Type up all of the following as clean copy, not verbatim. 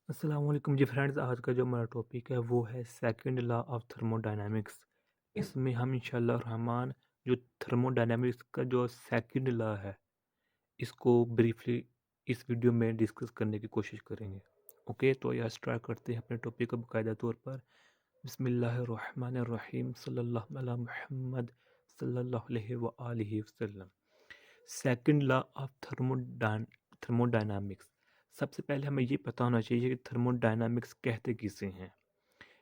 अस्सलाम वालेकुम जी फ्रेंड्स। आज का जो हमारा टॉपिक है वो है सेकंड लॉ ऑफ थर्मोडायनामिक्स। इसमें हम इंशाल्लाह रहमान जो थर्मोडायनामिक्स का जो सेकंड लॉ है इसको ब्रीफली इस वीडियो में डिस्कस करने की कोशिश करेंगे। ओके, तो यह स्टार्ट करते हैं अपने टॉपिक को बाकायदा तौर पर। बिस्मिल्लाहिर्रहमानिर्रहीम सल्लल्लाहु अला मुहम्मद सल्लल्लाहु अलैहि व आलिहि वसल्लम। Second law of thermodynamics. सबसे पहले हमें ये पता होना चाहिए कि थर्मोडायनामिक्स कहते किसे हैं।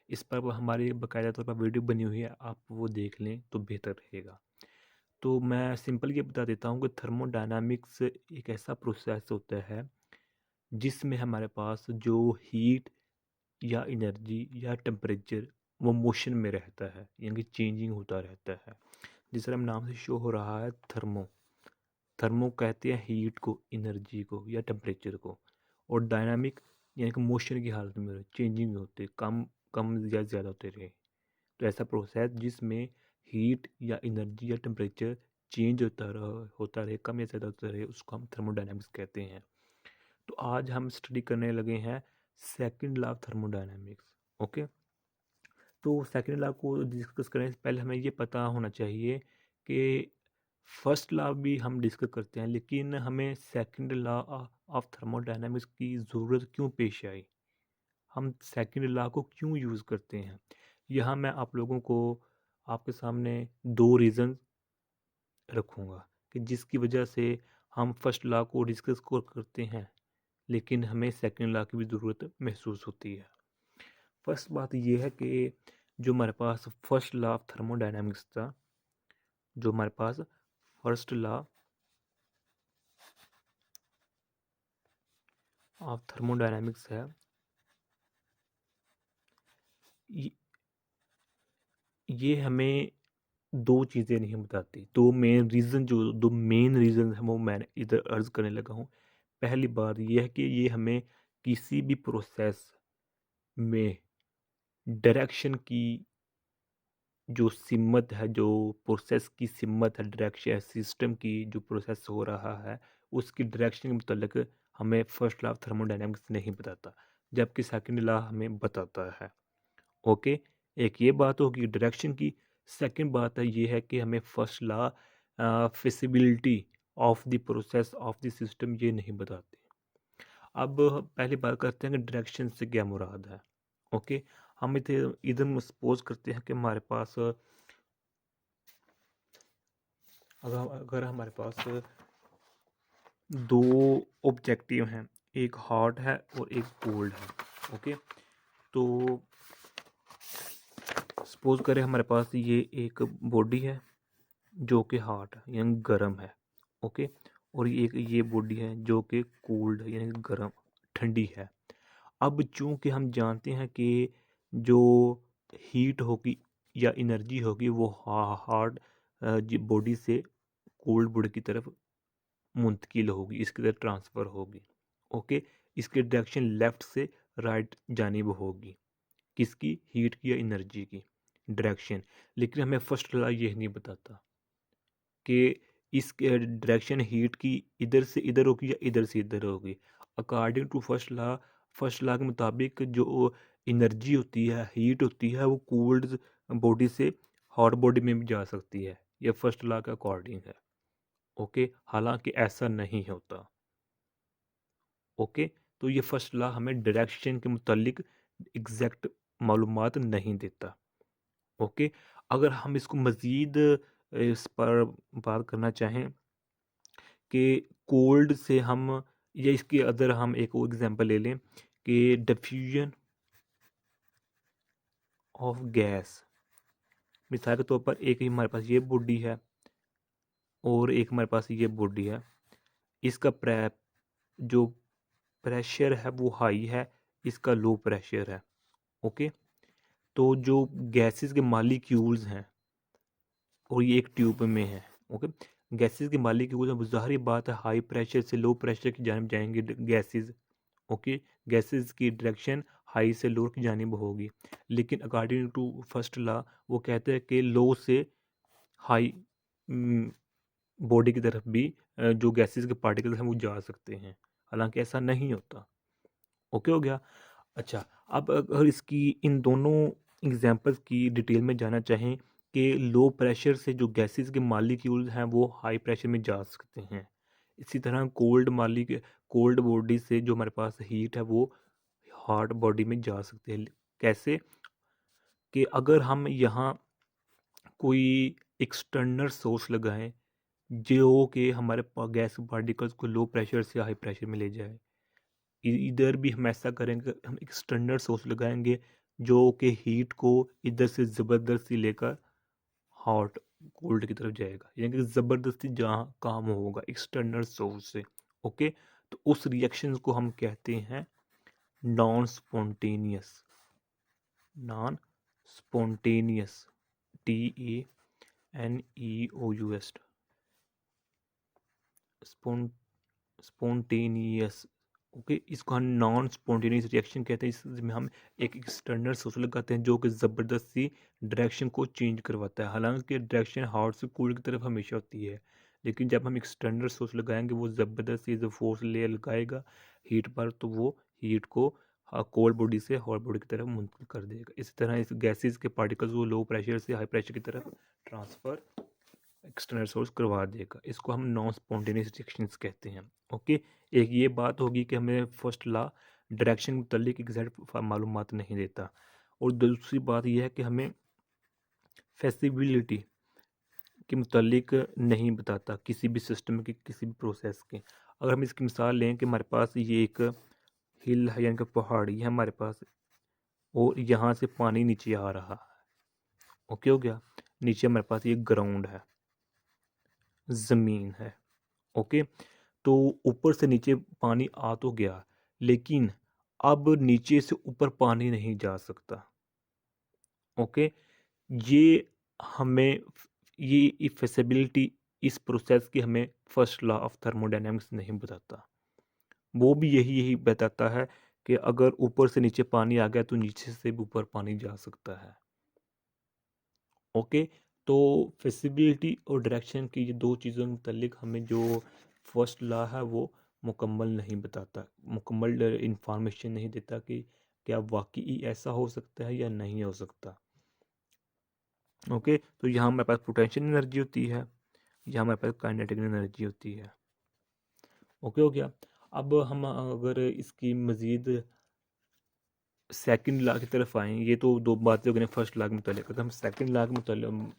इस पर वो हमारी बाकायदा तौर पर वीडियो बनी हुई है, आप वो देख लें तो बेहतर रहेगा। तो मैं सिंपल ये बता देता हूँ कि थर्मोडायनामिक्स एक ऐसा प्रोसेस होता है जिसमें हमारे पास जो हीट या एनर्जी या टेम्परेचर वो मोशन में रहता है, यानी कि चेंजिंग होता रहता है। जिस तरह नाम से शो हो रहा है थर्मो, थर्मो कहते हैं हीट को, एनर्जी को या टेम्परेचर को। और डायनामिक यानी कि मोशन की हालत में चेंजिंग होते, कम कम या ज़्यादा होते रहे। तो ऐसा प्रोसेस जिसमें हीट या एनर्जी या टेम्परेचर चेंज होता रहे, कम या ज़्यादा होता रहे, उसको हम थर्मोडायनामिक्स कहते हैं। तो आज हम स्टडी करने लगे हैं second law of thermodynamics. Okay, तो सेकंड लॉ को डिस्कस करने से पहले हमें ये पता होना चाहिए कि फर्स्ट लॉ भी हम डिस्कस करते हैं, लेकिन हमें सेकंड लॉ ऑफ थर्मोडायनामिक्स की ज़रूरत क्यों पेश आई, हम सेकंड लॉ को क्यों यूज़ करते हैं। यहाँ मैं आप लोगों को आपके सामने दो रीज़न रखूँगा कि जिसकी वजह से हम फर्स्ट लॉ को डिस्कस करते हैं लेकिन हमें सेकंड लॉ की भी ज़रूरत महसूस होती है। फर्स्ट बात यह है कि जो हमारे पास फर्स्ट लॉ ऑफ थर्मोडायनामिक्स था, जो हमारे पास फर्स्ट लॉ ऑफ थर्मोडायनामिक्स है, ये ये हमें दो चीज़ें नहीं बताती। दो मेन रीज़न है वो मैंने इधर अर्ज करने लगा हूँ। पहली बात यह है कि ये हमें किसी भी प्रोसेस में डायरेक्शन की जो सिमत है, जो प्रोसेस की सिमत है, डायरेक्शन सिस्टम की जो प्रोसेस हो रहा है उसकी डायरेक्शन के मुतल्लिक हमें फर्स्ट लॉ ऑफ थर्मोडायनामिक्स नहीं बताता, जबकि सेकंड लॉ हमें बताता है। ओके, एक ये बात होगी डायरेक्शन की। सेकंड बात है ये है कि हमें first law feasibility of the process of the system ये नहीं बताते। अब पहली बात करते हैं कि डायरेक्शन से क्या मुराद है। ओके, हम इधर इधर सपोज करते हैं कि हमारे पास अगर हमारे पास दो ऑब्जेक्टिव हैं, एक हॉट है और एक कोल्ड है। ओके, तो सपोज करें हमारे पास ये एक बॉडी है जो कि हॉट है यानी गर्म है। ओके, और ये बॉडी है जो कि कोल्ड है यानी गर्म ठंडी है। अब चूंकि हम जानते हैं कि जो हीट होगी या एनर्जी होगी वो हॉट बॉडी से कोल्ड बॉडी की तरफ मुंतकिल होगी, इसकी तरफ ट्रांसफ़र होगी। ओके, इसकी डायरेक्शन लेफ़्ट से राइट जानिब होगी, किसकी, हीट की या एनर्जी की डायरेक्शन। लेकिन हमें फर्स्ट लॉ ये नहीं बताता कि इस डायरेक्शन हीट की इधर से इधर होगी या इधर से इधर होगी। अकॉर्डिंग टू फर्स्ट लॉ के मुताबिक जो एनर्जी होती है, हीट होती है, वो कोल्ड बॉडी से हॉट बॉडी में भी जा सकती है। ये फर्स्ट लॉ के अकॉर्डिंग है। ओके, हालांकि ऐसा नहीं होता। ओके, तो ये फर्स्ट लॉ हमें डायरेक्शन के मुतालिक एग्जैक्ट मालूमात नहीं देता। ओके, अगर हम इसको मज़ीद इस पर बात करना चाहें कि कोल्ड से हम, या इसके अदर हम एक और एग्जांपल ले लें कि डिफ्यूजन ऑफ गैस। मिसाल के तौर पर एक ही हमारे पास ये बॉडी है और एक हमारे पास ये बॉडी है, इसका जो प्रेशर है वो हाई है, इसका लो प्रेशर है। ओके, तो जो गैसेस के मालिक्यूल्स हैं और ये एक ट्यूब में है। ओके, गैसेस के मालिक्यूल्स हैं, ज़ाहिर बात है हाई प्रेशर से लो प्रेशर की जानिब जाएंगे गैसेस। ओके, गैसेस की डायरेक्शन हाई से लो की जानिब होगी। लेकिन अकॉर्डिंग टू फर्स्ट लॉ वो कहते हैं कि लो से हाई बॉडी की तरफ भी जो गैसेस के पार्टिकल्स हैं वो जा सकते हैं, हालांकि ऐसा नहीं होता। ओके हो गया। अच्छा, अब अगर इसकी इन दोनों एग्ज़ाम्पल्स की डिटेल में जानना चाहें कि लो प्रेशर से जो गैसेज़ के मॉलिक्यूल्स हैं वो हाई प्रेशर में जा सकते हैं। इसी तरह कोल्ड बॉडी से जो हमारे पास हीट है वो हॉट बॉडी में जा सकते हैं। कैसे? कि अगर हम यहाँ कोई एक्सटर्नल सोर्स लगाएँ जो कि हमारे गैस पार्टिकल्स को लो प्रेशर से हाई प्रेशर में ले जाए। इधर भी हम ऐसा करेंगे, हम एक्सटर्नल सोर्स लगाएंगे जो कि हीट को इधर से ज़बरदस्ती लेकर हॉट कोल्ड की तरफ जाएगा, यानी कि ज़बरदस्ती जहाँ काम होगा एक्सटर्नल सोर्स से। ओके, तो उस रिएक्शन को हम कहते हैं non spontaneous. Non spontaneous, TANEOUS, spontaneous. Okay, इसको हम नॉन स्पॉन्टेनियस रिएक्शन कहते हैं। इसमें हम एक एक्सटर्नल सोर्स लगाते हैं जो कि ज़बरदस्ती डायरेक्शन को चेंज करवाता है। हालांकि डायरेक्शन हॉट से कूल की तरफ हमेशा होती है, लेकिन जब हम एक्सटर्नल सोर्स लगाएंगे वो ज़बरदस्ती जो फोर्स ले लगाएगा हीट पर, तो वो हीट को कोल्ड बॉडी से हॉट बॉडी की तरफ मुंतकिल कर देगा। इसी तरह इस गैसेज के पार्टिकल्स वो लो प्रेशर से हाई प्रेशर की तरफ ट्रांसफ़र एक्सटर्नल सोर्स करवा देगा। इसको हम नॉन स्पॉन्टेनियस रिएक्शंस कहते हैं। ओके, एक ये बात होगी कि हमें फर्स्ट लॉ डायरेक्शन के मुतालिक एग्जैक्ट मालूमात नहीं देता, और दूसरी बात यह है कि हमें फेसिबिलिटी के मुतालिक नहीं बताता किसी भी सिस्टम के, किसी भी प्रोसेस के। अगर हम इसकी मिसाल लें कि हमारे पास ये एक हिल है, यानी कि पहाड़ी है हमारे पास, और यहाँ से पानी नीचे आ रहा है। ओके हो गया, नीचे हमारे पास ये ग्राउंड है, ज़मीन है। ओके, तो ऊपर से नीचे पानी आ तो गया, लेकिन अब नीचे से ऊपर पानी नहीं जा सकता। ओके, ये हमें ये फिजिबिलिटी इस प्रोसेस की हमें फर्स्ट लॉ ऑफ थर्मोडायनेमिक्स नहीं बताता। वो भी यही यही बताता है कि अगर ऊपर से नीचे पानी आ गया तो नीचे से भी ऊपर पानी जा सकता है। ओके, तो फिजिबिलिटी और डायरेक्शन की ये दो चीज़ों के मुतालिक हमें जो फर्स्ट लॉ है वो मुकम्मल नहीं बताता, मुकम्मल इंफॉर्मेशन नहीं देता कि क्या वाकई ऐसा हो सकता है या नहीं हो सकता। ओके, तो यहाँ हमारे पास पोटेंशियल एनर्जी होती है, यहाँ हमारे पास काइनेटिक एनर्जी होती है। ओके हो गया। अब हम अगर इसकी मज़ीद सेकंड लॉ की तरफ आएँ, ये तो दो बातें हो गई फर्स्ट लॉ के मुतालिक। अगर हम सेकंड लॉ के मुतालिक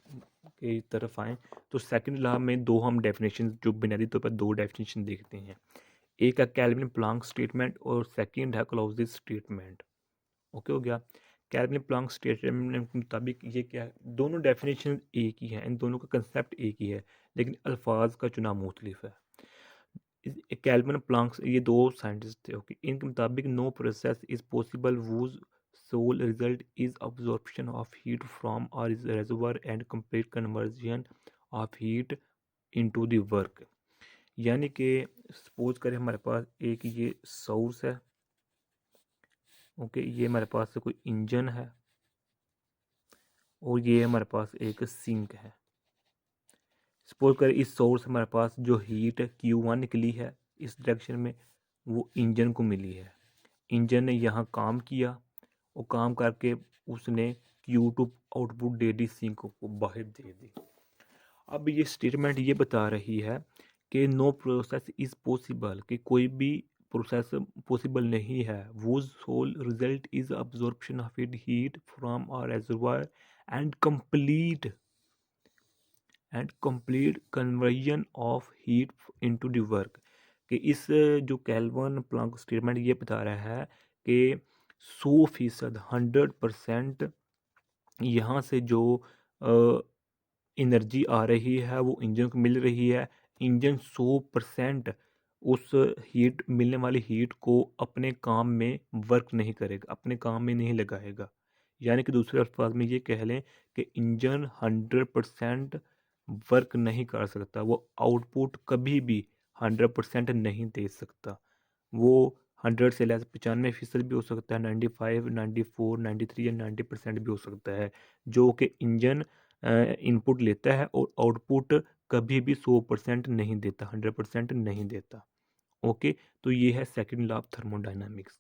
की तरफ आएँ, तो सेकंड लॉ में दो हम डेफिनेशन, जो बुनियादी तौर पर दो डेफिनेशन देखते हैं। एक है कैल्विन प्लांक स्टेटमेंट और सेकंड है क्लॉजियस स्टेटमेंट। ओके हो गया। कैल्विन प्लांक स्टेटमेंट के मुताबिक ये क्या है, दोनों डेफिनेशन एक ही हैं, इन दोनों का कंसेप्ट एक ही है, लेकिन अल्फाज का चुनाव मुख्तलिफ है। कैल्विन प्लांक, ये दो साइंटिस्ट थे। ओके, इनके मुताबिक no process is possible whose sole result is absorption of heat from a reservoir and complete conversion of heat into the work. यानी कि सपोज करें हमारे पास एक ये सोर्स है। ओके, ये हमारे पास से कोई इंजन है, और ये हमारे पास एक सिंक है। सपोज करें इस सोर्स हमारे पास जो हीट Q1 निकली है इस डायरेक्शन में, वो इंजन को मिली है। इंजन ने यहाँ काम किया, और काम करके उसने Q2 आउटपुट दे दी, सिंक को बाहर दे दी। अब ये स्टेटमेंट ये बता रही है कि नो प्रोसेस इज पॉसिबल, कि कोई भी प्रोसेस पॉसिबल नहीं है। वो sole result is absorption of it heat from a reservoir and complete conversion of heat into the work. कि इस जो कैल्विन प्लांक स्टेटमेंट ये बता रहा है कि 100%, 100% यहाँ से जो एनर्जी आ रही है वो इंजन को मिल रही है। इंजन 100% उस हीट मिलने वाली हीट को अपने काम में वर्क नहीं करेगा, अपने काम में नहीं लगाएगा। यानी कि दूसरे अल्फाज में ये कह लें कि इंजन 100% वर्क नहीं कर सकता, वो आउटपुट कभी भी 100% नहीं दे सकता। वो 100 से लेस 95% भी हो सकता है, 95, 94, 93 या 90% भी हो सकता है, जो कि इंजन इनपुट लेता है और आउटपुट कभी भी 100% नहीं देता, 100% नहीं देता। ओके, तो ये है second law of thermodynamics.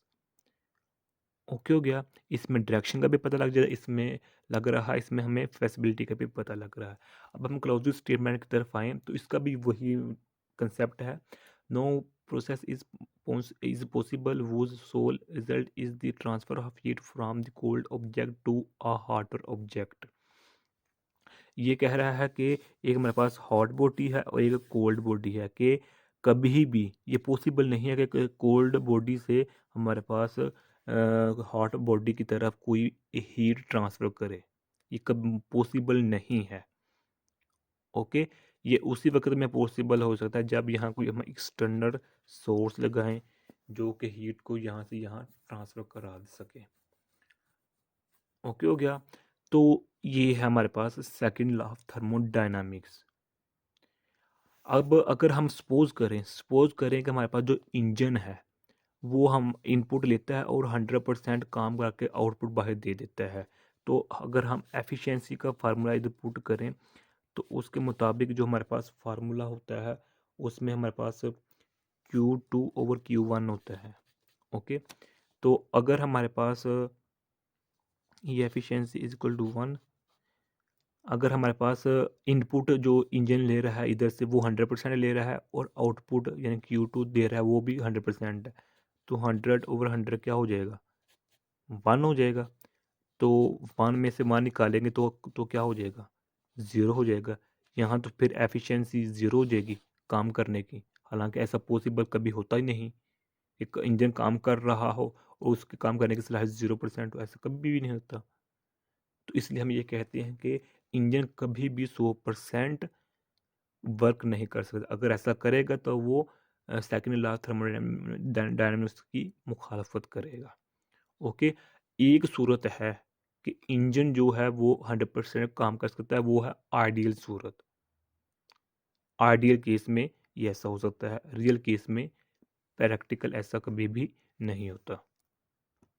Okay हो गया। इसमें डायरेक्शन का भी पता लग जाएगा, इसमें लग रहा है, इसमें हमें फेसिबिलिटी का भी पता लग रहा है। अब हम क्लॉजर स्टेटमेंट की तरफ आएँ तो इसका भी वही कंसेप्ट है। No process is possible whose sole result is the transfer of heat from the cold object to a hotter object। ये कह रहा है कि एक हमारे पास हॉट बॉडी है और एक कोल्ड बॉडी है, कि कभी भी ये पॉसिबल नहीं है कि कोल्ड बॉडी से हमारे पास हॉट बॉडी की तरफ कोई हीट ट्रांसफ़र करे। ये कब पॉसिबल नहीं है। ओके, ये उसी वक्त में पॉसिबल हो सकता है जब यहाँ कोई हम एक्सटर्नल सोर्स लगाएं जो कि हीट को यहाँ से यहाँ ट्रांसफ़र करा सके। ओके हो गया। तो ये है हमारे पास सेकंड लॉ ऑफ थर्मोडायनामिक्स। अब अगर हम सपोज करें कि हमारे पास जो इंजन है वो हम इनपुट लेता है और 100% काम करके आउटपुट बाहर दे देता है। तो अगर हम एफिशिएंसी का फार्मूला इधर पुट करें तो उसके मुताबिक जो हमारे पास फार्मूला होता है उसमें हमारे पास Q2/Q1 होता है। ओके, तो अगर हमारे पास ये एफिशिएंसी इज इक्वल टू 1, अगर हमारे पास इनपुट जो इंजन ले रहा है इधर से वो 100% ले रहा है और आउटपुट यानी Q2 दे रहा है वो भी 100% है, तो 100/100 क्या हो जाएगा? 1 हो जाएगा। तो 1 में से 1 निकालेंगे तो क्या हो जाएगा? 0 हो जाएगा। यहाँ तो फिर एफिशिएंसी 0 हो जाएगी काम करने की। हालांकि ऐसा पॉसिबल कभी होता ही नहीं, एक इंजन काम कर रहा हो और उसके काम करने की सलाहियत 0% हो, ऐसा कभी भी नहीं होता। तो इसलिए हम ये कहते हैं कि इंजन कभी भी 100% वर्क नहीं कर सकता। अगर ऐसा करेगा तो वो सेकंड लॉ थर्मोडायनामिक्स की मुखालफत करेगा। ओके, एक सूरत है कि इंजन जो है वो 100% काम कर सकता है, वो है आइडियल सूरत। आइडियल केस में ये ऐसा हो सकता है, रियल केस में प्रैक्टिकल ऐसा कभी भी नहीं होता।